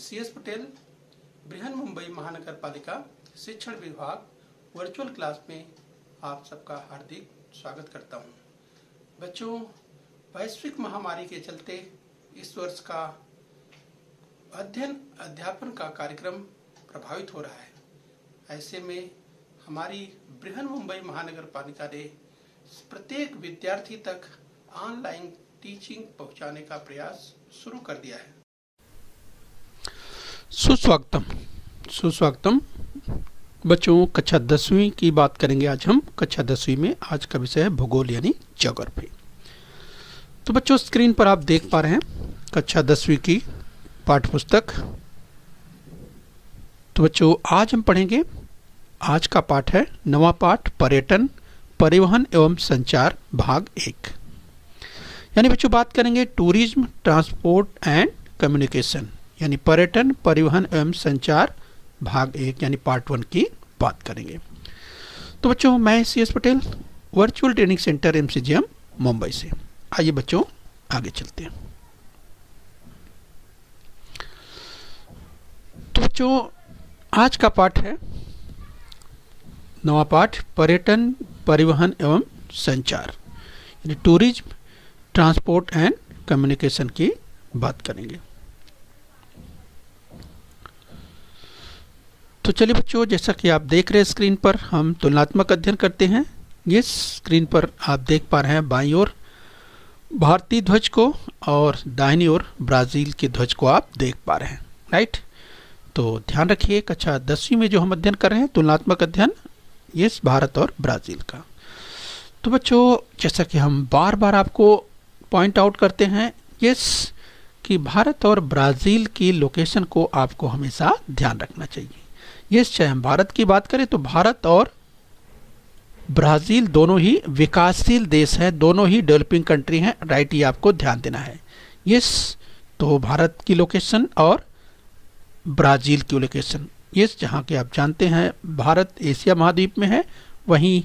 CS Patel Brihan Mumbai महानगर पालिका शिक्षण विभाग वर्चुअल क्लास में आप सबका हार्दिक स्वागत करता हूं। बच्चों, वैश्विक महामारी के चलते इस वर्ष का अध्ययन अध्यापन का कार्यक्रम प्रभावित हो रहा है। ऐसे में हमारी बृहन मुंबई महानगर पालिका ने प्रत्येक विद्यार्थी तक ऑनलाइन टीचिंग पहुंचाने का प्रयास शुरू कर दिया है। सुस्वागतम बच्चों, कक्षा 10वीं की बात करेंगे आज हम। कक्षा 10वीं में आज का विषय है भूगोल यानी ज्योग्राफी। तो बच्चों, स्क्रीन पर आप देख पा रहे हैं कक्षा 10वीं की पाठ्य पुस्तक। तो बच्चों, आज हम पढ़ेंगे, आज का पाठ है नवा पाठ पर्यटन, परिवहन एवं संचार भाग 1। यानी बच्चों बात करेंगे टूरिज्म, ट्रांसपोर्ट एंड कम्युनिकेशन, यानी पर्यटन, परिवहन एवं संचार भाग 1 यानी पार्ट 1 की बात करेंगे। तो बच्चों, मैं CS Patel, virtual training centre MCGM Mumbai से। आइए बच्चों आगे चलते हैं। तो बच्चों, आज का पाठ है नवा पाठ पर्यटन, परिवहन एवं संचार, यानी टूरिज्म, ट्रांसपोर्ट एंड कम्युनिकेशन की बात करेंगे। तो चलिए बच्चों, जैसा कि आप देख रहे हैं स्क्रीन पर, हम तुलनात्मक अध्ययन करते हैं। ये स्क्रीन पर आप देख पा रहे हैं बाईं ओर भारतीय ध्वज को और दाहिनी ओर ब्राज़ील के ध्वज को आप देख पा रहे हैं, राइट। तो ध्यान रखिए, कक्षा 10वीं में जो हम अध्ययन कर रहे हैं तुलनात्मक अध्ययन, ये भारत और ब्राज़ील का। तो बच्चों, जैसा कि हम बार बार आपको पॉइंट आउट करते हैं कि भारत और ब्राज़ील की लोकेशन को आपको हमेशा ध्यान रखना चाहिए। चाहे हम भारत की बात करें तो भारत और ब्राज़ील दोनों ही विकासशील देश हैं, दोनों ही डेवलपिंग कंट्री हैं, राइट। ये आपको ध्यान देना है। तो भारत की लोकेशन और ब्राज़ील की लोकेशन, जहाँ के आप जानते हैं भारत एशिया महाद्वीप में है, वहीं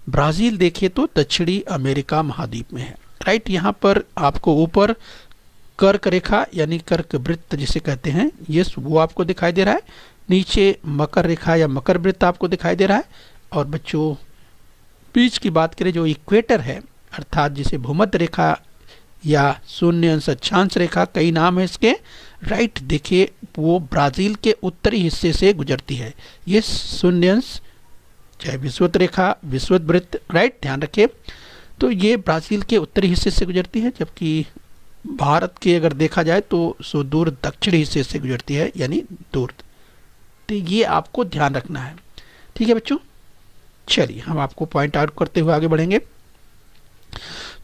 ब्राज़ील देखिए तो दक्षिणी अमेरिका महाद्वीप में है, राइट। यहाँ पर आपको ऊपर कर्क रेखा यानी कर्क वृत्त जिसे कहते हैं, वो आपको दिखाई दे रहा है। नीचे मकर रेखा या मकर वृत्त आपको दिखाई दे रहा है। और बच्चों, बीच की बात करें जो इक्वेटर है, अर्थात जिसे भूमध्य रेखा या शून्य अंश अक्षांश रेखा, कई नाम है इसके, राइट। देखिए वो ब्राज़ील के उत्तरी हिस्से से गुजरती है। ये शून्य अंश चाहे विषुवत रेखा, विषुवत वृत्त, राइट, ध्यान रखिए। तो ये ब्राज़ील के उत्तरी हिस्से से गुजरती है, जबकि भारत के अगर देखा जाए तो सुदूर दक्षिणी हिस्से से गुजरती है, यानी दूर। तो ये आपको ध्यान रखना है, ठीक है बच्चों। चलिए हम आपको पॉइंट आउट करते हुए आगे बढ़ेंगे।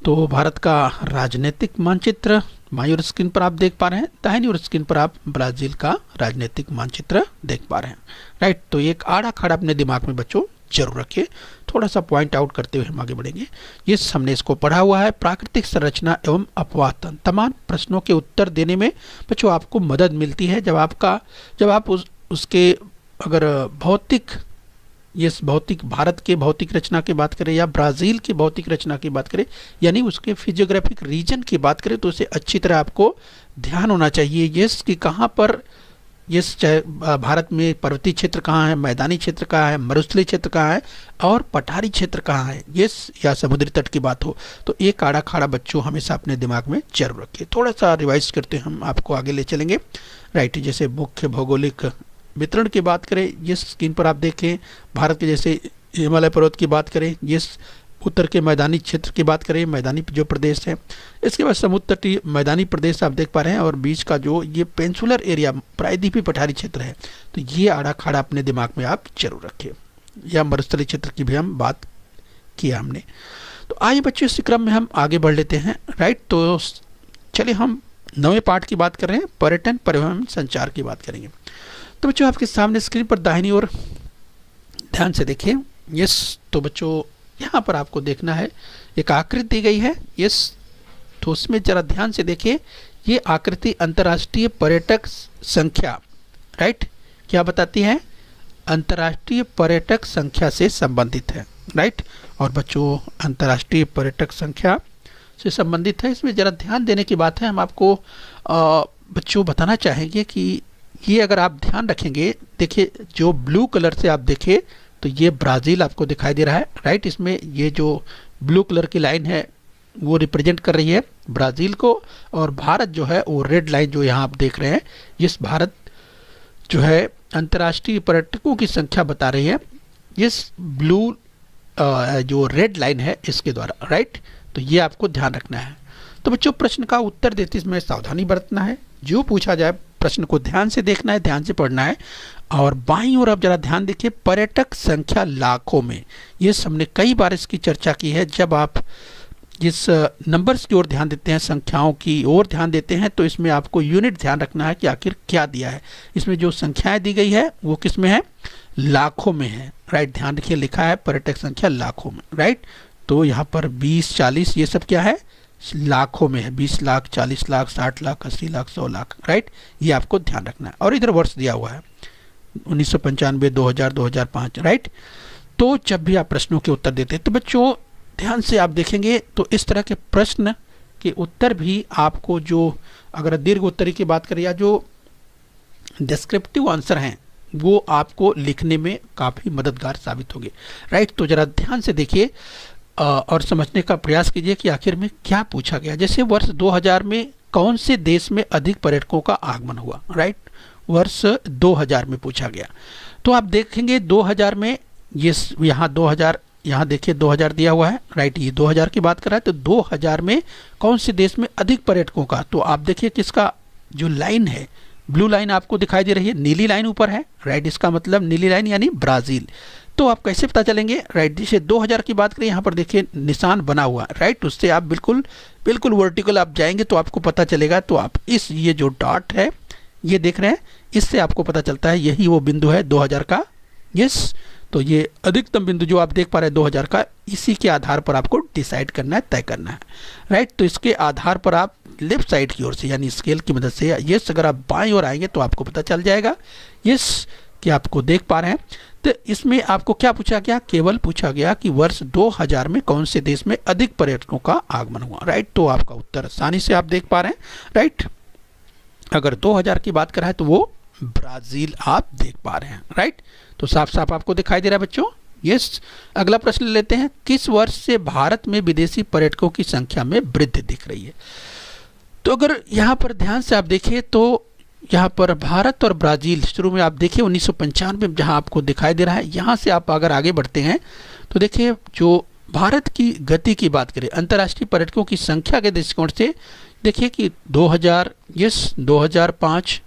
तो भारत का राजनीतिक मानचित्र बाईं ओर स्क्रीन पर आप देख पा रहे हैं, दाहिनी ओर स्क्रीन पर आप ब्राज़ील का राजनीतिक मानचित्र देख पा रहे हैं, राइट। तो एक आड़ा खड़ा अपने दिमाग में बच्चों जरूर रखिए। थोड़ा सा पॉइंट आउट करते हुए हम आगे बढ़ेंगे। हमने इसको पढ़ा हुआ है। प्राकृतिक संरचना एवं अपवाह तंत्र, तमाम प्रश्नों के उत्तर देने में बच्चों आपको मदद मिलती है जब आप उसके अगर भौतिक भारत के भौतिक रचना की बात करें या ब्राज़ील की भौतिक रचना की बात करें, यानी उसके फिजियोग्राफिक रीजन की बात करें, तो उसे अच्छी तरह आपको ध्यान होना चाहिए कि कहाँ पर चाहे भारत में पर्वतीय क्षेत्र कहाँ है, मैदानी क्षेत्र कहाँ है, मरुस्थलीय क्षेत्र कहाँ है और पठारी क्षेत्र कहाँ है, या समुद्री तट की बात हो, तो एक आड़ा खाड़ा बच्चों हमेशा अपने दिमाग में जरूर रखिए। थोड़ा सा रिवाइज करते हम आपको आगे ले चलेंगे, राइट। जैसे मुख्य भौगोलिक वितरण की बात करें, स्क्रीन पर आप देखें, भारत के जैसे हिमालय पर्वत की बात करें, उत्तर के मैदानी क्षेत्र की बात करें, मैदानी जो प्रदेश है, इसके बाद समुद्र तटीय मैदानी प्रदेश आप देख पा रहे हैं, और बीच का जो ये पेंसुलर एरिया प्रायद्वीपीय पठारी क्षेत्र है, तो ये आड़ा खाड़ा अपने दिमाग में आप जरूर रखिए। या मरुस्थलीय क्षेत्र की भी हम बात किया हमने। तो आइए बच्चों, इस क्रम में हम आगे बढ़ लेते हैं, राइट। तो चलिए हम नवे पाठ की बात कर रहे हैं, पर्यटन, परिवहन, संचार की बात करेंगे। तो बच्चों आपके सामने स्क्रीन पर दाहिनी ओर ध्यान से देखिए। तो बच्चों यहाँ पर आपको देखना है, एक आकृति दी गई है, तो उसमें जरा ध्यान से देखिए। ये आकृति अंतर्राष्ट्रीय पर्यटक संख्या, राइट, क्या बताती है? अंतर्राष्ट्रीय पर्यटक संख्या से संबंधित है, राइट। और बच्चों अंतर्राष्ट्रीय पर्यटक संख्या से संबंधित है, इसमें ज़रा ध्यान देने की बात है। हम आपको बच्चों बताना चाहेंगे कि ये अगर आप ध्यान रखेंगे, देखिए जो ब्लू कलर से आप देखें तो ये ब्राज़ील आपको दिखाई दे रहा है, राइट। इसमें ये जो ब्लू कलर की लाइन है वो रिप्रेजेंट कर रही है ब्राज़ील को, और भारत जो है वो रेड लाइन जो यहाँ आप देख रहे हैं, इस भारत जो है अंतर्राष्ट्रीय पर्यटकों की संख्या बता रही है इस ब्लू जो रेड लाइन है इसके द्वारा, राइट। तो ये आपको ध्यान रखना है। तो बच्चों प्रश्न का उत्तर देते समय सावधानी बरतना है, जो पूछा जाए प्रश्न को ध्यान से देखना है, ध्यान से पढ़ना है। और बाईं ओर अब जरा ध्यान देखिए, पर्यटक संख्या लाखों में, ये हमने कई बार इसकी चर्चा की है। जब आप इस नंबर्स की ओर ध्यान देते हैं, संख्याओं की ओर ध्यान देते हैं, तो इसमें आपको यूनिट ध्यान रखना है कि आखिर क्या दिया है। इसमें जो संख्याएं दी गई है वो किस में है, लाखों में है, राइट। ध्यान रखिए लिखा है पर्यटक संख्या लाखों में, राइट। तो यहाँ पर 20, 40 ये सब क्या है, लाखों में है। 20 लाख, 40 लाख, 60 लाख, 80 लाख, 100 लाख, राइट। ये आपको ध्यान रखना है। और इधर वर्ष दिया हुआ है 1995, 2000, 2005, राइट। तो जब भी आप प्रश्नों के उत्तर देते हैं तो बच्चों ध्यान से आप देखेंगे तो इस तरह के प्रश्न के उत्तर भी आपको, जो अगर दीर्घ उत्तरी की बात करें या जो डिस्क्रिप्टिव आंसर हैं, वो आपको लिखने में काफ़ी मददगार साबित होंगे, राइट। तो ज़रा ध्यान से देखिए और समझने का प्रयास कीजिए कि आखिर में क्या पूछा गया। जैसे वर्ष 2000 में कौन से देश में अधिक पर्यटकों का आगमन हुआ, राइट। वर्ष 2000 में पूछा गया। तो आप देखेंगे 2000 में ये यहाँ 2000, यहाँ देखिए 2000 दिया हुआ है, राइट। ये 2000 की बात कर रहा है। तो 2000 में कौन से देश में अधिक पर्यटकों का, तो आप देखिए किसका जो लाइन है, ब्लू लाइन आपको दिखाई दे रही है, नीली लाइन ऊपर है, राइट। इसका मतलब नीली लाइन यानी ब्राज़ील। तो आप कैसे पता चलेंगे, राइट। जैसे 2000 की बात करें, यहाँ पर देखिए निशान बना हुआ है, राइट। उससे आप बिल्कुल वर्टिकल आप जाएंगे तो आपको पता चलेगा। तो आप इस ये जो डॉट है ये देख रहे हैं, इससे आपको पता चलता है यही वो बिंदु है 2000 का, यस। तो ये अधिकतम बिंदु जो आप देख पा रहे हैं 2000 का, इसी के आधार पर आपको डिसाइड करना है, तय करना है, राइट। तो इसके आधार पर आप लेफ्ट साइड की ओर से यानी स्केल की मदद से, यस, अगर आप बाईं ओर आएंगे तो आपको पता चल जाएगा, यस, कि आपको देख पा रहे हैं। तो इसमें आपको क्या पूछा गया, केवल पूछा गया कि वर्ष 2000 में कौन से देश में अधिक पर्यटकों का आगमन हुआ, राइट। तो आपका उत्तर आसानी से आप देख पा रहे हैं, राइट। अगर 2000 की बात कर रहा है तो वो ब्राज़ील आप देख पा रहे हैं, राइट। तो साफ साफ आपको दिखाई दे रहा है बच्चों, यस। अगला प्रश्न लेते हैं, किस वर्ष से भारत में विदेशी पर्यटकों की संख्या में वृद्धि दिख रही है। तो अगर यहाँ पर ध्यान से आप देखें तो यहाँ पर भारत और ब्राज़ील शुरू में आप देखिए 1995 में जहाँ आपको दिखाई दे रहा है, यहाँ से आप अगर आगे बढ़ते हैं तो देखिए जो भारत की गति की बात करें अंतर्राष्ट्रीय पर्यटकों की संख्या के दृष्टिकोण से, देखिए कि 2000, यस, 2005,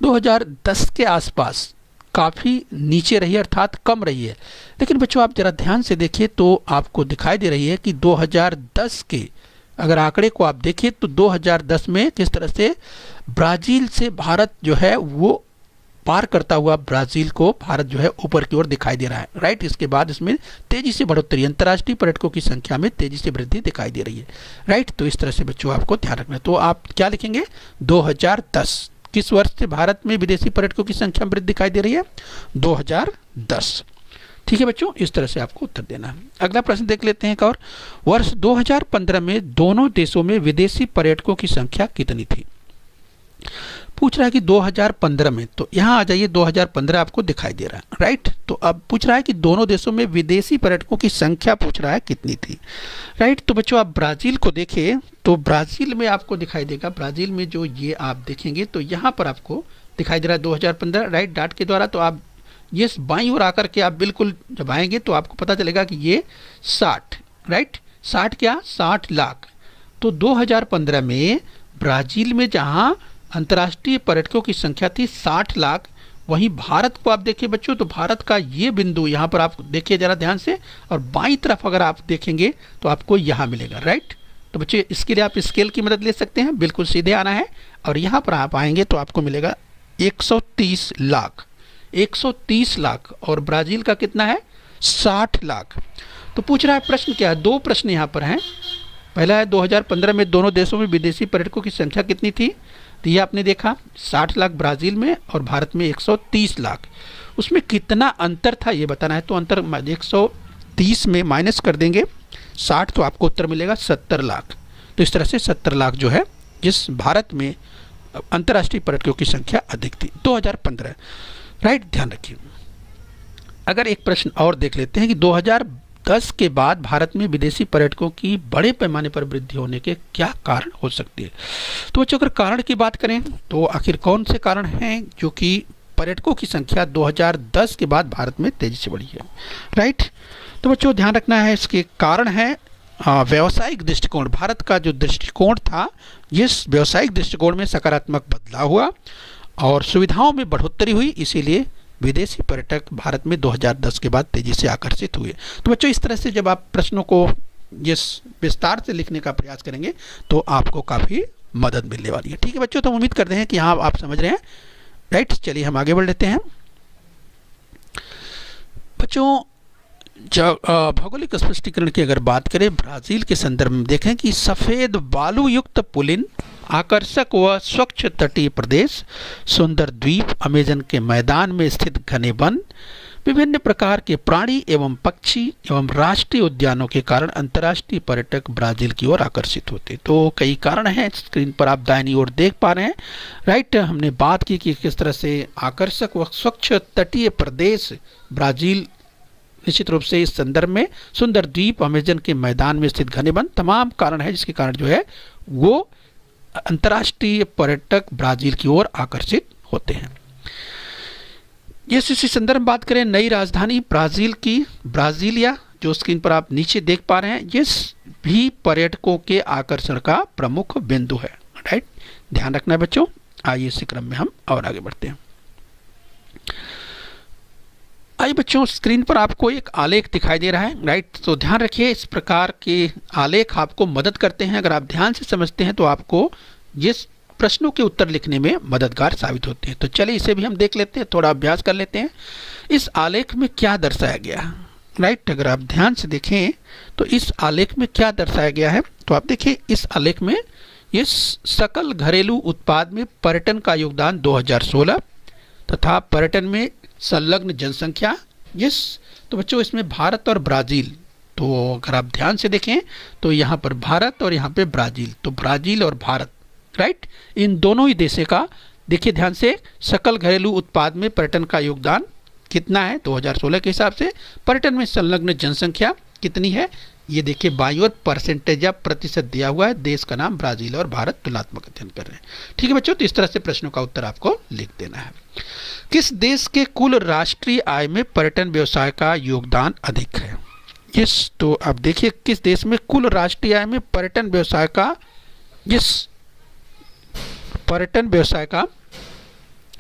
2010 के आसपास काफ़ी नीचे रही है, अर्थात कम रही है। लेकिन बच्चों आप ज़रा ध्यान से देखिए तो आपको दिखाई दे रही है कि 2010 के अगर आंकड़े को आप देखें तो 2010 में किस तरह से ब्राज़ील से भारत जो है वो पार करता हुआ ब्राज़ील को भारत जो है ऊपर की ओर दिखाई दे रहा है, राइट। इसके बाद इसमें तेज़ी से बढ़ोतरी, अंतर्राष्ट्रीय पर्यटकों की संख्या में तेज़ी से वृद्धि दिखाई दे रही है, राइट। तो इस तरह से बच्चों आपको ध्यान रखना है। तो आप क्या लिखेंगे, 2010, किस वर्ष से भारत में विदेशी पर्यटकों की संख्या में वृद्धि दिखाई दे रही है, 2010, ठीक है बच्चों। इस तरह से आपको उत्तर देना है। अगला प्रश्न देख लेते हैं एक और, वर्ष 2015 में दोनों देशों में विदेशी पर्यटकों की संख्या कितनी थी। पूछ रहा है कि 2015 में, तो यहाँ आ जाइए 2015 आपको दिखाई दे रहा है, राइट। तो अब पूछ रहा है कि दोनों देशों में विदेशी पर्यटकों की संख्या पूछ रहा है कितनी थी, राइट। तो बच्चों आप ब्राज़ील को देखें तो ब्राज़ील में आपको दिखाई देगा, ब्राज़ील में जो ये आप देखेंगे तो यहाँ पर आपको दिखाई दे रहा है 2015, राइट, डॉट के द्वारा। तो आप ये बाईं ओर आकर के आप बिल्कुल जब आएंगे तो आपको पता चलेगा कि ये 60, राइट, 60 क्या, 60 लाख। तो 2015 में ब्राज़ील में जहाँ अंतर्राष्ट्रीय पर्यटकों की संख्या थी 60 लाख, वहीं भारत को आप देखिए बच्चों तो भारत का ये बिंदु यहाँ पर आप देखिए ज़रा ध्यान से, और बाईं तरफ अगर आप देखेंगे तो आपको यहाँ मिलेगा, राइट। तो बच्चे इसके लिए आप स्केल की मदद ले सकते हैं, बिल्कुल सीधे आना है और यहाँ पर आप आएंगे तो आपको मिलेगा 130 लाख, 130 लाख, और ब्राज़ील का कितना है, 60 लाख। तो पूछ रहा है प्रश्न क्या है, दो प्रश्न यहाँ पर हैं। पहला है 2015 में दोनों देशों में विदेशी पर्यटकों की संख्या कितनी थी, तो ये आपने देखा 60 लाख ब्राज़ील में और भारत में 130 लाख। उसमें कितना अंतर था ये बताना है। तो अंतर 130 में माइनस कर देंगे 60 तो आपको उत्तर मिलेगा 70 लाख। तो इस तरह से 70 लाख जो है जिस भारत में अंतर्राष्ट्रीय पर्यटकों की संख्या अधिक थी 2015। राइट, ध्यान रखिए। अगर एक प्रश्न और देख लेते हैं कि 2010 के बाद भारत में विदेशी पर्यटकों की बड़े पैमाने पर वृद्धि होने के क्या कारण हो सकते हैं। तो बच्चों, अगर कारण की बात करें तो आखिर कौन से कारण हैं जो कि पर्यटकों की संख्या 2010 के बाद भारत में तेजी से बढ़ी है। राइट, तो बच्चों ध्यान रखना है, इसके कारण है व्यावसायिक दृष्टिकोण। भारत का जो दृष्टिकोण था, इस व्यावसायिक दृष्टिकोण में सकारात्मक बदलाव हुआ और सुविधाओं में बढ़ोतरी हुई, इसीलिए विदेशी पर्यटक भारत में 2010 के बाद तेजी से आकर्षित हुए। तो बच्चों, इस तरह से जब आप प्रश्नों को जिस विस्तार से लिखने का प्रयास करेंगे तो आपको काफ़ी मदद मिलने वाली है। ठीक है बच्चों, तो हम उम्मीद करते हैं कि हाँ आप समझ रहे हैं। राइट, चलिए हम आगे बढ़ लेते हैं। बच्चों, भौगोलिक स्पष्टीकरण की अगर बात करें, ब्राज़ील के संदर्भ में देखें कि सफ़ेद बालू युक्त पुलिन, आकर्षक व स्वच्छ तटीय प्रदेश, सुंदर द्वीप, अमेजन के मैदान में स्थित घने वन, विभिन्न प्रकार के प्राणी एवं पक्षी एवं राष्ट्रीय उद्यानों के कारण अंतर्राष्ट्रीय पर्यटक ब्राज़ील की ओर आकर्षित होते। तो कई कारण हैं, स्क्रीन पर आप दाहिनी ओर देख पा रहे हैं। राइट, हमने बात की कि किस तरह से आकर्षक व स्वच्छ तटीय प्रदेश ब्राज़ील, निश्चित रूप से इस संदर्भ में सुंदर द्वीप, अमेजन के मैदान में स्थित घने वन, तमाम कारण है जिसके कारण जो है वो अंतर्राष्ट्रीय पर्यटक ब्राज़ील की ओर आकर्षित होते हैं। इसी संदर्भ में बात करें, नई राजधानी ब्राज़ील की, ब्राज़ीलिया, जो स्क्रीन पर आप नीचे देख पा रहे हैं, ये भी पर्यटकों के आकर्षण का प्रमुख बिंदु है। राइट, ध्यान रखना है बच्चों। आइए इसी क्रम में हम और आगे बढ़ते हैं। आइए बच्चों, स्क्रीन पर आपको एक आलेख दिखाई दे रहा है। राइट, तो ध्यान रखिए, इस प्रकार के आलेख आपको मदद करते हैं। अगर आप ध्यान से समझते हैं तो आपको ये प्रश्नों के उत्तर लिखने में मददगार साबित होते हैं। तो चलिए इसे भी हम देख लेते हैं, थोड़ा अभ्यास कर लेते हैं। इस आलेख में क्या दर्शाया गया है। राइट, अगर आप ध्यान से देखें तो इस आलेख में क्या दर्शाया गया है, तो आप देखिए इस आलेख में ये सकल घरेलू उत्पाद में पर्यटन का योगदान 2016 तथा पर्यटन में संलग्न जनसंख्या। तो बच्चों, इसमें भारत और ब्राज़ील, तो अगर आप ध्यान से देखें तो यहाँ पर भारत और यहाँ पे ब्राज़ील, तो ब्राज़ील और भारत, राइट, इन दोनों ही देशों का देखिए ध्यान से सकल घरेलू उत्पाद में पर्यटन का योगदान कितना है 2016 के हिसाब से। पर्यटन में संलग्न जनसंख्या कितनी है, ये देखिए बाईं ओर परसेंटेज या प्रतिशत दिया हुआ है। देश का नाम ब्राज़ील और भारत तुलनात्मक अध्ययन कर रहे हैं। ठीक है बच्चों, तो इस तरह से प्रश्नों का उत्तर आपको लिख देना है। किस देश के कुल राष्ट्रीय आय में पर्यटन व्यवसाय का योगदान अधिक है। तो अब देखिए किस देश में कुल राष्ट्रीय आय में पर्यटन व्यवसाय का,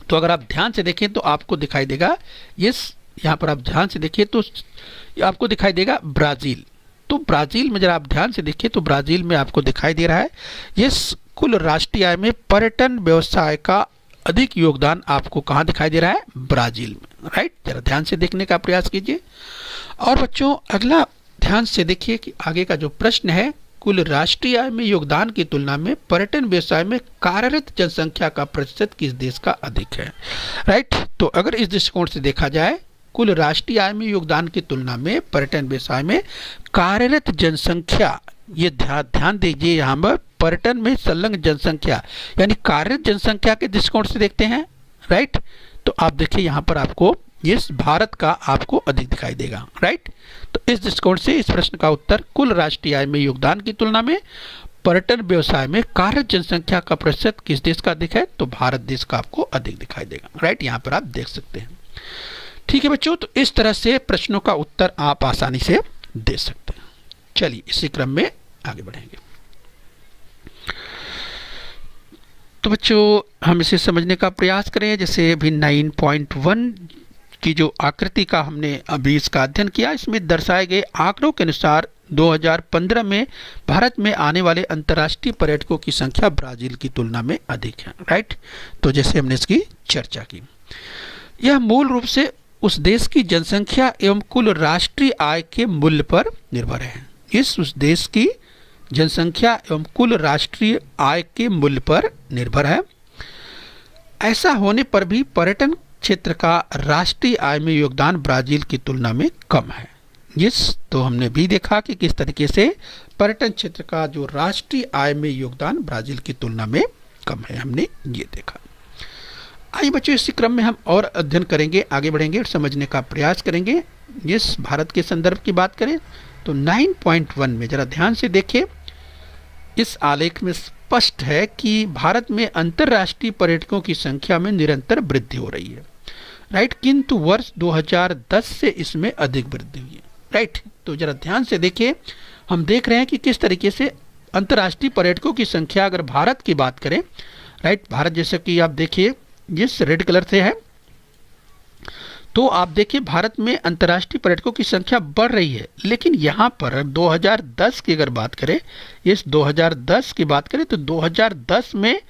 तो अगर आप ध्यान से देखें तो आपको दिखाई देगा, यहाँ पर आप ध्यान से देखिए तो आपको दिखाई देगा ब्राज़ील। तो ब्राज़ील में जरा आप ध्यान से देखिए तो ब्राज़ील में आपको दिखाई दे रहा है कुल राष्ट्रीय आय में पर्यटन व्यवसाय का अधिक योगदान आपको कहाँ दिखाई दे रहा है, ब्राज़ील में। राइट, जरा ध्यान से देखने का प्रयास कीजिए। और बच्चों, अगला ध्यान से देखिए कि आगे का जो प्रश्न है, कुल राष्ट्रीय आय में योगदान की तुलना में पर्यटन व्यवसाय में कार्यरत जनसंख्या का प्रतिशत किस देश का अधिक है। राइट, तो अगर इस दृष्टिकोण से देखा जाए, कुल राष्ट्रीय आय में योगदान की तुलना में पर्यटन व्यवसाय में कार्यरत जनसंख्या, ये ध्यान दीजिए, यहाँ पर पर्यटन में संलग्न जनसंख्या यानी कार्यरत जनसंख्या के दृष्टिकोण से देखते हैं। राइट, तो आप देखिए यहाँ पर आपको भारत का आपको अधिक दिखाई देगा। राइट, तो इस दृष्टिकोण से इस प्रश्न का उत्तर कुल राष्ट्रीय आय में योगदान की तुलना में पर्यटन व्यवसाय में कार्यरत जनसंख्या का प्रतिशत किस देश का अधिक है, तो भारत देश का आपको अधिक दिखाई देगा। राइट, यहाँ पर आप देख सकते हैं। ठीक है बच्चों, तो इस तरह से प्रश्नों का उत्तर आप आसानी से दे सकते हैं। चलिए इसी क्रम में आगे बढ़ेंगे। तो बच्चों, हम इसे समझने का प्रयास करें। जैसे अभी 9.1 की जो आकृति का हमने अभी इसका अध्ययन किया, इसमें दर्शाए गए आंकड़ों के अनुसार 2015 में भारत में आने वाले अंतर्राष्ट्रीय पर्यटकों की संख्या ब्राज़ील की तुलना में अधिक है। राइट, तो जैसे हमने इसकी चर्चा की, यह मूल रूप से उस देश की जनसंख्या एवं कुल राष्ट्रीय आय के मूल्य पर निर्भर है। उस देश की जनसंख्या एवं कुल राष्ट्रीय आय के मूल्य पर निर्भर है। ऐसा होने पर भी पर्यटन क्षेत्र का राष्ट्रीय आय में योगदान ब्राज़ील की तुलना में कम है। तो हमने भी देखा कि किस तरीके से पर्यटन क्षेत्र का जो राष्ट्रीय आय में योगदान ब्राज़ील की तुलना में कम है, हमने ये देखा। आइए बच्चों, इसी क्रम में हम और अध्ययन करेंगे, आगे बढ़ेंगे और समझने का प्रयास करेंगे। इस भारत के संदर्भ की बात करें तो 9.1 में जरा ध्यान से देखिए, इस आलेख में स्पष्ट है कि भारत में अंतर्राष्ट्रीय पर्यटकों की संख्या में निरंतर वृद्धि हो रही है, राइट। किंतु वर्ष 2010 से इसमें अधिक वृद्धि हुई है, राइट। तो जरा ध्यान से देखिए, हम देख रहे हैं कि किस तरीके से अंतर्राष्ट्रीय पर्यटकों की संख्या, अगर भारत की बात करें, राइट, भारत जैसे कि आप देखिए जिस रेड कलर से है, तो आप देखिए भारत में अंतर्राष्ट्रीय पर्यटकों की संख्या बढ़ रही है। लेकिन यहाँ पर 2010 की अगर बात करें, इस 2010 की बात करें तो 2010 में,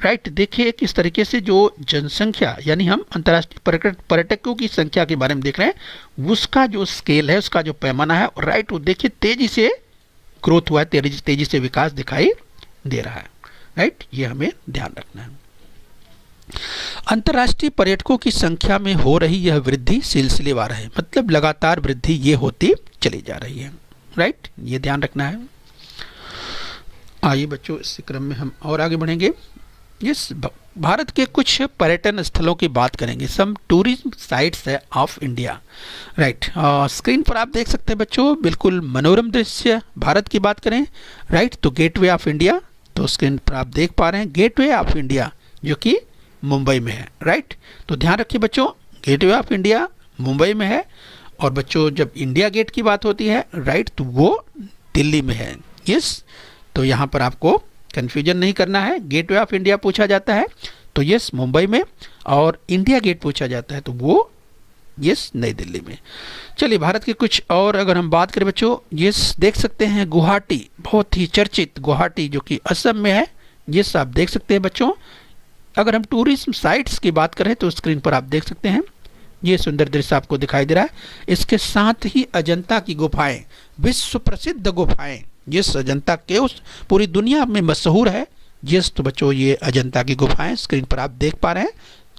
राइट, देखिए किस तरीके से जो जनसंख्या, यानी हम अंतर्राष्ट्रीय पर्यटकों की संख्या के बारे में देख रहे हैं, उसका जो स्केल है, उसका जो पैमाना है, राइट, वो देखिए तेजी से ग्रोथ हुआ है, तेजी से विकास दिखाई दे रहा है, राइट। ये हमें ध्यान रखना है। अंतर्राष्ट्रीय पर्यटकों की संख्या में हो रही यह वृद्धि सिलसिलेवार है, मतलब लगातार वृद्धि ये होती चली जा रही है, राइट, ये ध्यान रखना है। आइए बच्चों, इस क्रम में हम और आगे बढ़ेंगे। इस भारत के कुछ पर्यटन स्थलों की बात करेंगे, सम टूरिज्म साइट्स है ऑफ इंडिया, राइट। स्क्रीन पर आप देख सकते हैं बच्चों, बिल्कुल मनोरम दृश्य भारत की बात करें, राइट, तो गेटवे ऑफ इंडिया, तो स्क्रीन पर आप देख पा रहे हैं गेटवे ऑफ इंडिया जो कि मुंबई में है, राइट। तो ध्यान रखिए बच्चों, गेटवे ऑफ इंडिया मुंबई में है, और बच्चों जब इंडिया गेट की बात होती है, राइट, तो वो दिल्ली में है, यस। तो यहाँ पर आपको कन्फ्यूजन नहीं करना है, गेटवे ऑफ इंडिया पूछा जाता है तो यस मुंबई में, और इंडिया गेट पूछा जाता है तो वो यस नई दिल्ली में। चलिए भारत के कुछ और अगर हम बात करें बच्चों, यस देख सकते हैं गुवाहाटी, बहुत ही चर्चित गुवाहाटी जो कि असम में है, यस आप देख सकते हैं बच्चों। अगर हम टूरिज्म साइट्स की बात करें तो स्क्रीन पर आप देख सकते हैं, ये सुंदर दृश्य आपको दिखाई दे रहा है। इसके साथ ही अजंता की गुफाएं, विश्व प्रसिद्ध गुफाएं, जिस अजंता के उस पूरी दुनिया में मशहूर है, यस। तो बच्चों ये अजंता की गुफाएं स्क्रीन पर आप देख पा रहे हैं,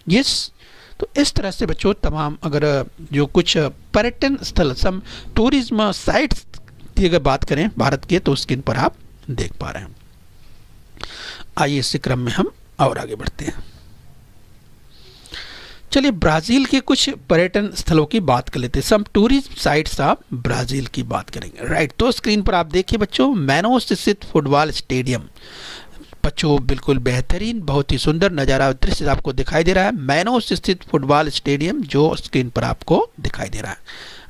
यस। तो इस तरह से बच्चों तमाम अगर जो कुछ पर्यटन स्थल, सम टूरिज्म साइट्स की अगर बात करें भारत के, तो स्क्रीन पर आप देख पा रहे हैं। आइए इसी क्रम में हम और आगे बढ़ते हैं। चलिए ब्राजील के कुछ पर्यटन स्थलों की बात कर लेते हैं, सम टूरिज्म साइट्स ऑफ ब्राजील की बात करेंगे, राइट। तो स्क्रीन पर आप देखिए बच्चों, मैनोस स्थित फुटबॉल स्टेडियम, बच्चों बिल्कुल बेहतरीन, बहुत ही सुंदर नज़ारा दृश्य आपको दिखाई दे रहा है, मैनोस स्थित फुटबॉल स्टेडियम जो स्क्रीन पर आपको दिखाई दे रहा है,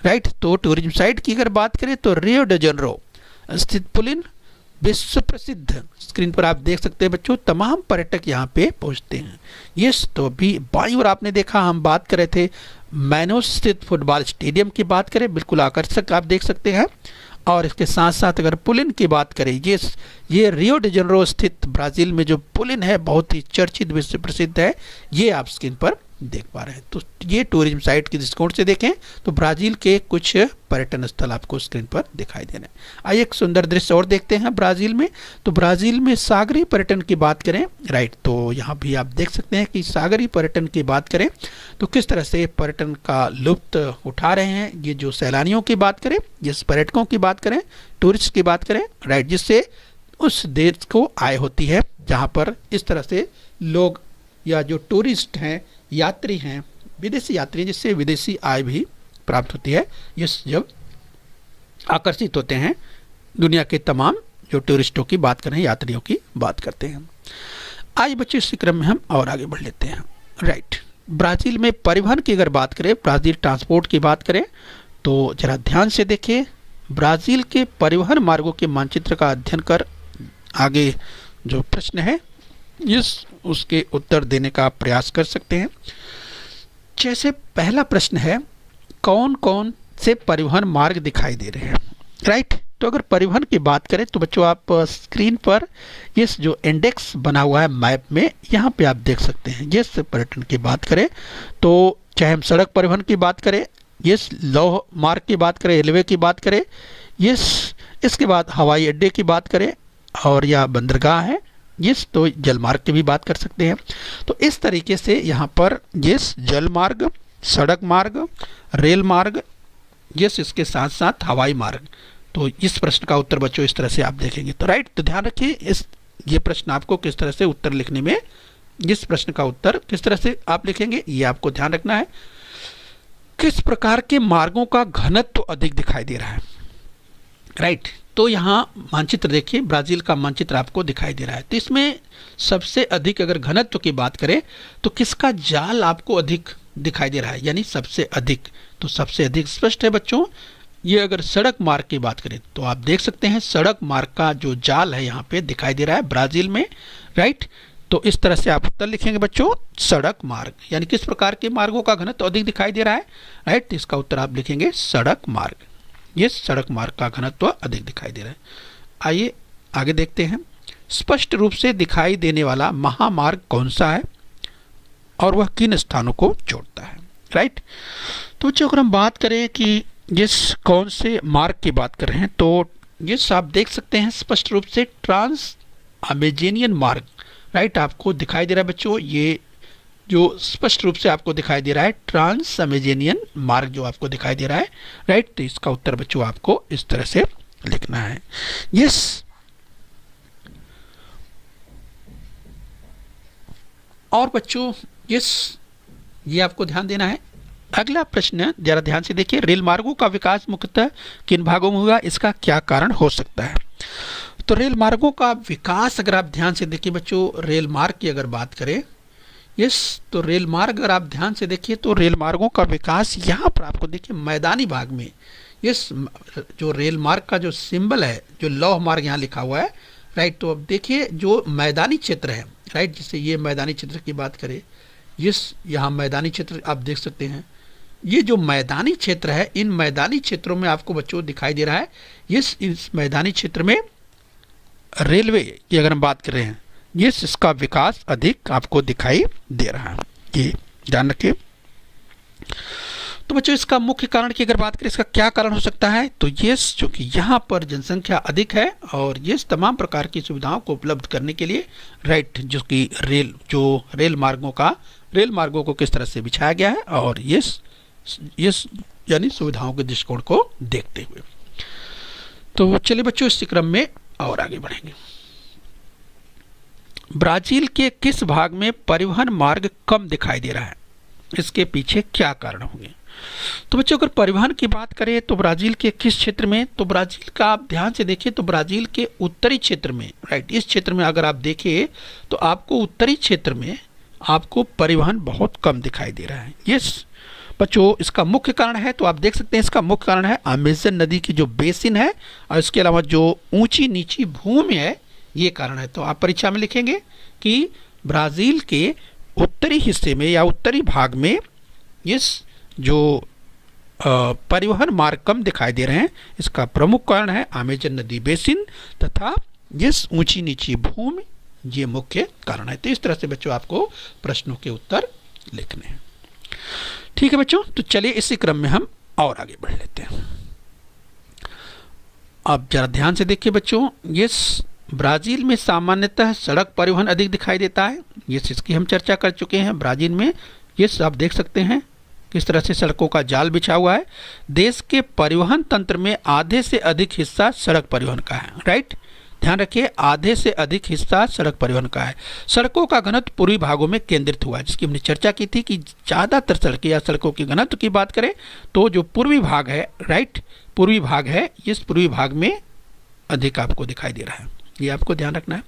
राइट। तो टूरिज्म साइट की अगर बात करें तो रियो डी जेनेरो स्थित पुलिन, विश्व प्रसिद्ध, स्क्रीन पर आप देख सकते हैं बच्चों, तमाम पर्यटक यहाँ पे पहुँचते हैं, यस। तो अभी बाईं ओर आपने देखा, हम बात कर रहे थे मैनोस स्थित फुटबॉल स्टेडियम की बात करें, बिल्कुल आकर्षक आप देख सकते हैं। और इसके साथ साथ अगर पुलिन की बात करें, ये रियो डी जेनेरो स्थित ब्राज़ील में जो पुलिन है, बहुत ही चर्चित, विश्व प्रसिद्ध है, ये आप स्क्रीन पर देख पा रहे हैं। तो ये टूरिज्म साइट के दृष्टिकोण से देखें तो ब्राज़ील के कुछ पर्यटन स्थल आपको स्क्रीन पर दिखाई दे रहे हैं। आइए एक सुंदर दृश्य और देखते हैं ब्राज़ील में। तो ब्राज़ील में सागरीय पर्यटन की बात करें, राइट, तो यहाँ भी आप देख सकते हैं कि सागरीय पर्यटन की बात करें तो किस तरह से पर्यटन का लुत्फ उठा रहे हैं ये जो सैलानियों की बात करें, जिस पर्यटकों की बात करें, टूरिस्ट की बात करें, राइट, जिससे उस देश को आय होती है जहाँ पर इस तरह से लोग या जो टूरिस्ट हैं, यात्री हैं, विदेशी यात्री, जिससे विदेशी आय भी प्राप्त होती है, ये जब आकर्षित होते हैं दुनिया के तमाम जो टूरिस्टों की बात करें, यात्रियों की बात करते हैं। आज बच्चों इसी क्रम में हम और आगे बढ़ लेते हैं, राइट। ब्राज़ील में परिवहन की अगर बात करें, ब्राज़ील ट्रांसपोर्ट की बात करें तो जरा ध्यान से देखिए, ब्राज़ील के परिवहन मार्गों के मानचित्र का अध्ययन कर आगे जो प्रश्न है उसके उत्तर देने का प्रयास कर सकते हैं। जैसे पहला प्रश्न है, कौन कौन से परिवहन मार्ग दिखाई दे रहे हैं, राइट। तो अगर परिवहन की बात करें तो बच्चों आप स्क्रीन पर इस जो इंडेक्स बना हुआ है मैप में, यहाँ पे आप देख सकते हैं। जिस पर्यटन की बात करें तो चाहे हम सड़क परिवहन की बात करें, यस, लौह मार्ग की बात करें, रेलवे की बात करें, यस, इसके बाद हवाई अड्डे की बात करें और या बंदरगाह है, यस, तो जलमार्ग की भी बात कर सकते हैं। तो इस तरीके से यहाँ पर यस जल मार्ग, सड़क मार्ग, रेल मार्ग, यस, इसके साथ साथ हवाई मार्ग। तो इस प्रश्न का उत्तर बच्चों इस तरह से आप देखेंगे। तो राइट, तो ध्यान रखिए, इस ये प्रश्न आपको किस तरह से उत्तर लिखने में, इस प्रश्न का उत्तर किस तरह से आप लिखेंगे ये आपको ध्यान रखना है। किस प्रकार के मार्गों का घनत्व तो अधिक दिखाई दे रहा है, राइट। तो यहाँ मानचित्र देखिए, ब्राज़ील का मानचित्र आपको दिखाई दे रहा है। तो इसमें सबसे अधिक अगर घनत्व की बात करें तो किसका जाल आपको अधिक दिखाई दे रहा है, यानी सबसे अधिक। तो सबसे अधिक स्पष्ट है बच्चों, ये अगर सड़क मार्ग की बात करें तो आप देख सकते हैं सड़क मार्ग का जो जाल है यहाँ पे दिखाई दे रहा है ब्राज़ील में, राइट। तो इस तरह से आप उत्तर लिखेंगे बच्चों, सड़क मार्ग, यानी किस प्रकार के मार्गों का घनत्व अधिक दिखाई दे रहा है, राइट। इसका उत्तर आप लिखेंगे सड़क मार्ग, ये सड़क मार्ग का घनत्व अधिक दिखाई दे रहा है। आइए आगे देखते हैं। स्पष्ट रूप से दिखाई देने वाला महामार्ग कौन सा है और वह किन स्थानों को जोड़ता है, राइट। तो बच्चों अगर हम बात करें कि जिस कौन से मार्ग की बात कर रहे हैं तो ये आप देख सकते हैं स्पष्ट रूप से ट्रांस अमेजोनियन मार्ग, राइट, आपको दिखाई दे रहा है बच्चों। ये जो स्पष्ट रूप से आपको दिखाई दे रहा है ट्रांस अमेजोनियन मार्ग जो आपको दिखाई दे रहा है, राइट। तो इसका उत्तर बच्चों आपको इस तरह से लिखना है, यस। और बच्चों यस, ये आपको ध्यान देना है। अगला प्रश्न जरा ध्यान से देखिए, रेल मार्गों का विकास मुख्यतः किन भागों में हुआ, इसका क्या कारण हो सकता है। तो रेल मार्गों का विकास अगर आप ध्यान से देखिए बच्चों, रेल मार्ग की अगर बात करें, यस, तो रेल मार्ग अगर आप ध्यान से देखिए तो रेल मार्गों का विकास यहाँ पर आपको देखिए मैदानी भाग में, यस, जो रेल मार्ग का जो सिंबल है, जो लौह मार्ग यहाँ लिखा हुआ है, राइट। तो अब देखिए जो मैदानी क्षेत्र है, राइट, जैसे ये मैदानी क्षेत्र की बात करें, यस, यहाँ मैदानी क्षेत्र आप देख सकते हैं। ये जो मैदानी क्षेत्र है, इन मैदानी क्षेत्रों में आपको बच्चों दिखाई दे रहा है, यस, इस मैदानी क्षेत्र में रेलवे की अगर हम बात कर रहे हैं, यस, इसका विकास अधिक आपको दिखाई दे रहा है, ये ध्यान रखिए। तो बच्चों इसका मुख्य कारण की अगर बात करें, इसका क्या कारण हो सकता है, तो यस, चूंकि यहाँ पर जनसंख्या अधिक है और यस तमाम प्रकार की सुविधाओं को उपलब्ध करने के लिए, राइट, जो कि रेल मार्गों को किस तरह से बिछाया गया है और यस यानी सुविधाओं के दृष्टिकोण को देखते हुए। तो चलिए बच्चों इस क्रम में और आगे बढ़ेंगे। ब्राजील के किस भाग में परिवहन मार्ग कम दिखाई दे रहा है, इसके पीछे क्या कारण होंगे। तो बच्चों अगर परिवहन की बात करें तो ब्राजील के किस क्षेत्र में, तो ब्राजील का आप ध्यान से देखिए तो ब्राजील के उत्तरी क्षेत्र में, राइट, इस क्षेत्र में अगर आप देखिए तो आपको उत्तरी क्षेत्र में आपको परिवहन बहुत कम दिखाई दे रहा है। यस बच्चों, इसका मुख्य कारण है, तो आप देख सकते हैं इसका मुख्य कारण है अमेज़न नदी की जो बेसिन है और इसके अलावा जो ऊंची नीची भूमि है, ये कारण है। तो आप परीक्षा में लिखेंगे कि ब्राज़ील के उत्तरी हिस्से में या उत्तरी भाग में इस जो परिवहन मार्ग कम दिखाई दे रहे हैं, इसका प्रमुख कारण है अमेज़न नदी बेसिन तथा इस ऊंची नीची भूमि, ये मुख्य कारण है। तो इस तरह से बच्चों आपको प्रश्नों के उत्तर लिखने हैं। ठीक है बच्चों, तो चलिए इसी क्रम में हम और आगे बढ़ लेते हैं। अब जरा ध्यान से देखिए बच्चों, ये ब्राज़ील में सामान्यतः सड़क परिवहन अधिक दिखाई देता है, ये इसकी हम चर्चा कर चुके हैं। ब्राज़ील में ये आप देख सकते हैं किस तरह से सड़कों का जाल बिछा हुआ है। देश के परिवहन तंत्र में आधे से अधिक हिस्सा सड़क परिवहन का है, राइट, ध्यान रखिए, आधे से अधिक हिस्सा सड़क परिवहन का है। सड़कों का घनत्व पूर्वी भागों में केंद्रित हुआ है, जिसकी हमने चर्चा की थी कि ज़्यादातर सड़कें या सड़कों के घनत्व की बात करें तो जो पूर्वी भाग है, राइट, पूर्वी भाग है, इस पूर्वी भाग में अधिक आपको दिखाई दे रहा है, ये आपको ध्यान रखना है।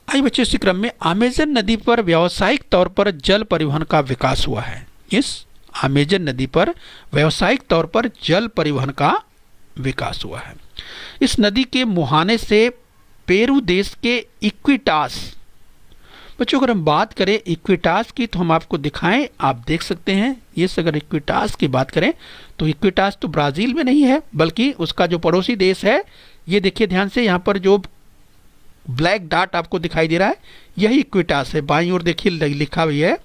आइए बच्चों, इसी क्रम में अमेज़न नदी पर व्यावसायिक तौर पर जल परिवहन का विकास हुआ है। इस अमेज़न नदी पर व्यावसायिक तौर पर जल परिवहन का विकास हुआ है। इस नदी के मुहाने से पेरू देश के इक्विटास, बच्चों अगर हम बात करें इक्विटास की तो हम आपको दिखाएं, आप देख सकते हैं ये अगर इक्विटास की बात करें तो इक्विटास तो ब्राज़ील में नहीं है बल्कि उसका जो पड़ोसी देश है, ये देखिए ध्यान से, यहाँ पर जो ब्लैक डॉट आपको दिखाई दे रहा है यही इक्विटास है। बाईं ओर देखिए लिखा हुआ है,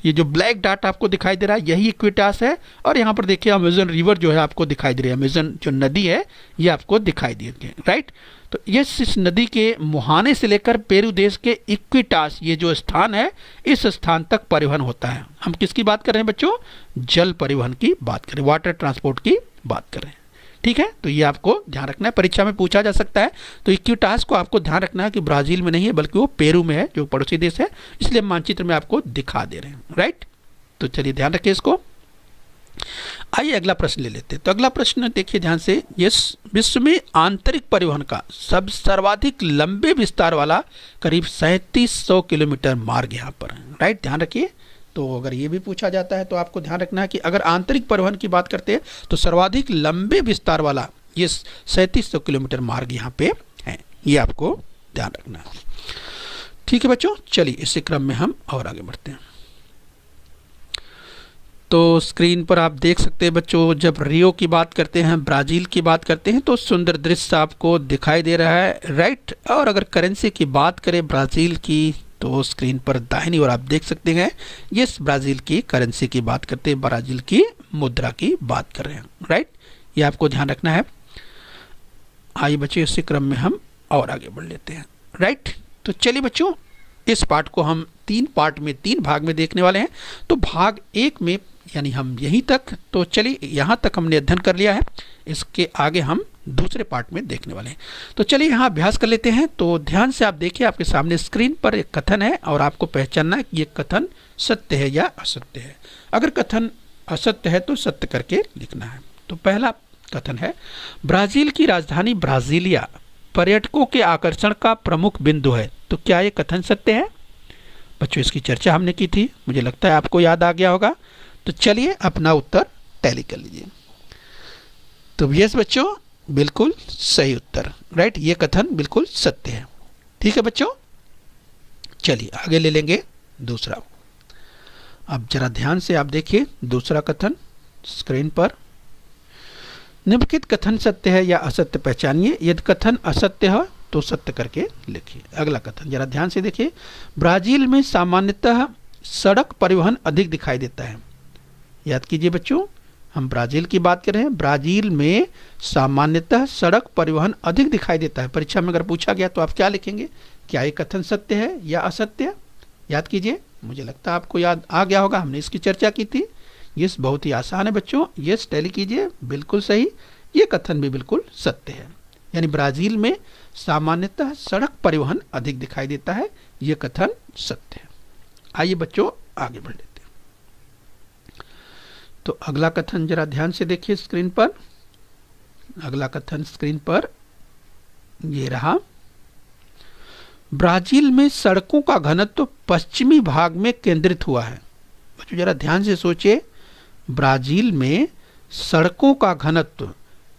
ये जो ब्लैक डॉट आपको दिखाई दे रहा है यही इक्विटास है। और यहाँ पर देखिए अमेज़न रिवर जो है आपको दिखाई दे रही है, अमेज़न जो नदी है ये आपको दिखाई दे रही है, राइट। तो ये इस नदी के मुहाने से लेकर पेरू देश के इक्विटास, ये जो स्थान है, इस स्थान तक परिवहन होता है। हम किसकी बात कर रहे हैं बच्चों, जल परिवहन की बात करें, वाटर ट्रांसपोर्ट की बात कर रहे हैं, ठीक है, तो ये आपको ध्यान रखना है, परीक्षा में पूछा जा सकता है। तो इक्विटास को आपको ध्यान रखना है कि ब्राजील में नहीं है बल्कि वो पेरू में है, जो पड़ोसी देश है, इसलिए हम मानचित्र में आपको दिखा दे रहे हैं। राइट, तो चलिए ध्यान रखिए इसको। आइए अगला प्रश्न ले लेते हैं। तो अगला प्रश्न देखिए ध्यान से, ये विश्व में आंतरिक परिवहन का सर्वाधिक लंबे विस्तार वाला करीब 3700 किलोमीटर मार्ग यहाँ पर है। राइट, ध्यान रखिए। तो अगर ये भी पूछा जाता है तो आपको ध्यान रखना है कि अगर आंतरिक परिवहन की बात करते हैं तो सर्वाधिक लंबे विस्तार वाला ये 3700 किलोमीटर मार्ग यहाँ पे है, ये आपको ध्यान रखना है। ठीक है बच्चों, चलिए इसी क्रम में हम और आगे बढ़ते हैं। तो स्क्रीन पर आप देख सकते हैं बच्चों, जब रियो की बात करते हैं, ब्राज़ील की बात करते हैं तो सुंदर दृश्य आपको दिखाई दे रहा है। राइट, और अगर करेंसी की बात करें ब्राज़ील की तो स्क्रीन पर दाहिनी ओर आप देख सकते हैं, ये ब्राज़ील की करेंसी की बात करते हैं, ब्राज़ील की मुद्रा की बात कर रहे हैं। राइट, ये आपको ध्यान रखना है। आइए बच्चों इसी क्रम में हम और आगे बढ़ लेते हैं। राइट, तो चलिए बच्चों इस पार्ट को हम 3 पार्ट में 3 भाग में देखने वाले हैं। तो भाग 1 में यानी हम यहीं तक, तो चलिए यहाँ तक हमने अध्ययन कर लिया है, इसके आगे हम दूसरे पार्ट में देखने वाले हैं। तो चलिए यहाँ अभ्यास कर लेते हैं। तो ध्यान से आप देखिए, आपके सामने स्क्रीन पर एक कथन है और आपको पहचानना है कि ये कथन सत्य है या असत्य है। अगर कथन असत्य है तो सत्य करके लिखना है। तो पहला कथन है, ब्राज़ील की राजधानी ब्राज़ीलिया पर्यटकों के आकर्षण का प्रमुख बिंदु है। तो क्या ये कथन सत्य है? बच्चों इसकी चर्चा हमने की थी, मुझे लगता है आपको याद आ गया होगा। तो चलिए अपना उत्तर टैली कर लीजिए। तो यस बच्चों, बिल्कुल सही उत्तर। राइट, ये कथन बिल्कुल सत्य है। ठीक है बच्चों, चलिए आगे ले लेंगे दूसरा। अब जरा ध्यान से आप देखिए दूसरा कथन स्क्रीन पर। निम्नलिखित कथन सत्य है या असत्य पहचानिए। यदि कथन असत्य है तो सत्य करके लिखिए। अगला कथन जरा ध्यान से देखिए, ब्राज़ील में सामान्यतः सड़क परिवहन अधिक दिखाई देता है। याद कीजिए बच्चों, हम ब्राज़ील की बात कर रहे हैं। ब्राज़ील में सामान्यतः सड़क परिवहन अधिक दिखाई देता है। परीक्षा में अगर पूछा गया तो आप क्या लिखेंगे? क्या ये कथन सत्य है या असत्य? याद कीजिए, मुझे लगता है आपको याद आ गया होगा, हमने इसकी चर्चा की थी। ये बहुत ही आसान है बच्चों, ये टैली कीजिए, बिल्कुल सही। ये कथन भी बिल्कुल सत्य है, यानी ब्राज़ील में सामान्यतः सड़क परिवहन अधिक दिखाई देता है, ये कथन सत्य है। आइए बच्चों आगे बढ़ लेते हैं। तो अगला कथन जरा ध्यान से देखिए स्क्रीन पर। अगला कथन स्क्रीन पर ये रहा, ब्राज़ील में सड़कों का घनत्व पश्चिमी भाग में केंद्रित हुआ है। बच्चों जरा ध्यान से सोचिए, ब्राज़ील में सड़कों का घनत्व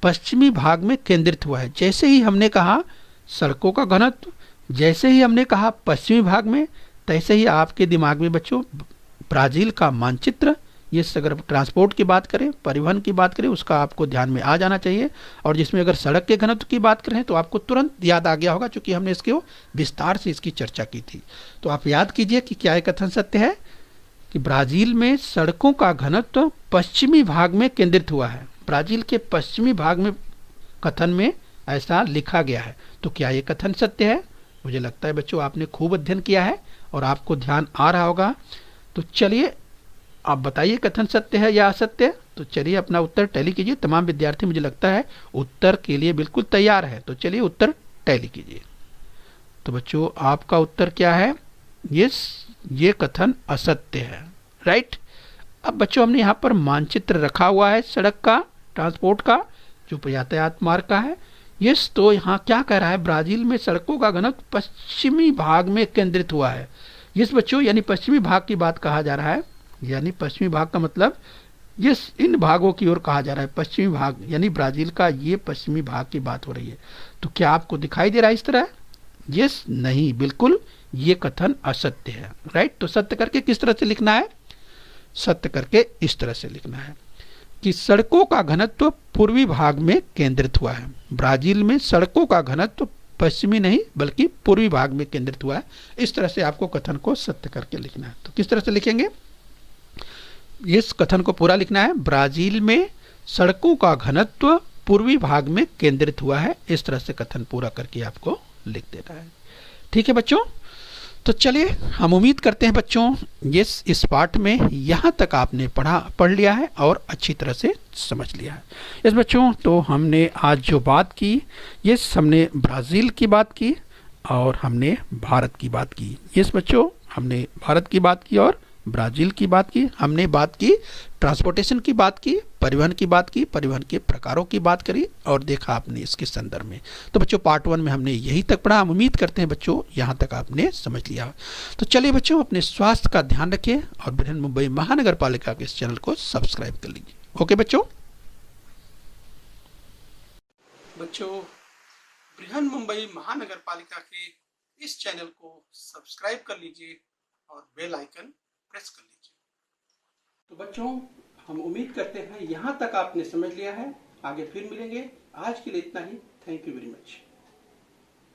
पश्चिमी भाग में केंद्रित हुआ है। जैसे ही हमने कहा सड़कों का घनत्व, जैसे ही हमने कहा पश्चिमी भाग में, तैसे ही आपके दिमाग में बच्चों ब्राज़ील का मानचित्र, ये अगर ट्रांसपोर्ट की बात करें, परिवहन की बात करें, उसका आपको ध्यान में आ जाना चाहिए। और जिसमें अगर सड़क के घनत्व की बात करें तो आपको तुरंत याद आ गया होगा, क्योंकि हमने इसके विस्तार से इसकी चर्चा की थी। तो आप याद कीजिए कि क्या ये कथन सत्य है कि ब्राज़ील में सड़कों का घनत्व पश्चिमी भाग में केंद्रित हुआ है। ब्राज़ील के पश्चिमी भाग में कथन में ऐसा लिखा गया है। तो क्या ये कथन सत्य है? मुझे लगता है बच्चों आपने खूब अध्ययन किया है और आपको ध्यान आ रहा होगा। तो चलिए आप बताइए कथन सत्य है या असत्य? तो चलिए अपना उत्तर टैली कीजिए। तमाम विद्यार्थी मुझे लगता है उत्तर के लिए बिल्कुल तैयार है। तो चलिए उत्तर टैली कीजिए। तो बच्चों आपका उत्तर क्या है? ये कथन असत्य है। राइट, अब बच्चों हमने यहाँ पर मानचित्र रखा हुआ है सड़क का, ट्रांसपोर्ट का, जो यातायात मार्ग का है। यस, तो यहाँ क्या कह रहा है? ब्राज़ील में सड़कों का घनत्व पश्चिमी भाग में केंद्रित हुआ है। यस बच्चों, यानी पश्चिमी भाग की बात कहा जा रहा है। यानी पश्चिमी भाग का मतलब यस इन भागों की ओर कहा जा रहा है। पश्चिमी भाग यानी ब्राज़ील का ये पश्चिमी भाग की बात हो रही है। तो क्या आपको दिखाई दे रहा है इस तरह? यस नहीं, बिल्कुल ये कथन असत्य है। राइट, तो सत्य करके किस तरह से लिखना है? सत्य करके इस तरह से लिखना है कि सड़कों का घनत्व पूर्वी भाग में केंद्रित हुआ है। ब्राज़ील में सड़कों का घनत्व पश्चिमी नहीं बल्कि पूर्वी भाग में केंद्रित हुआ है। इस तरह से आपको कथन को सत्य करके लिखना है। तो किस तरह से लिखेंगे? इस कथन को पूरा लिखना है, ब्राज़ील में सड़कों का घनत्व पूर्वी भाग में केंद्रित हुआ है। इस तरह से कथन पूरा करके आपको लिख देना है। ठीक है बच्चों, तो चलिए, हम उम्मीद करते हैं बच्चों ये इस पाठ में यहाँ तक आपने पढ़ लिया है और अच्छी तरह से समझ लिया है। यस बच्चों, तो हमने आज जो बात की, हमने ब्राज़ील की बात की और हमने भारत की बात की। यस बच्चों, हमने भारत की बात की और ब्राज़ील की बात की। हमने बात की ट्रांसपोर्टेशन की बात की, परिवहन की बात की, परिवहन के प्रकारों की बात करी और देखा आपने इसके संदर्भ में। तो बच्चों पार्ट 1 में हमने यही तक पढ़ा। हम उम्मीद करते हैं बच्चों यहाँ तक आपने समझ लिया। तो चलिए बच्चों, अपने स्वास्थ्य का ध्यान रखिए और बृहन मुंबई महानगर पालिका के इस चैनल को सब्सक्राइब कर लीजिए। ओके बच्चों। बच्चों, बृहन मुंबई महानगर पालिका के इस चैनल को सब्सक्राइब कर लीजिए और बेल आइकन प्रेस कर लीजिए। तो बच्चों, हम उम्मीद करते हैं यहाँ तक आपने समझ लिया है। आगे फिर मिलेंगे। आज के लिए इतना ही। Thank you very much.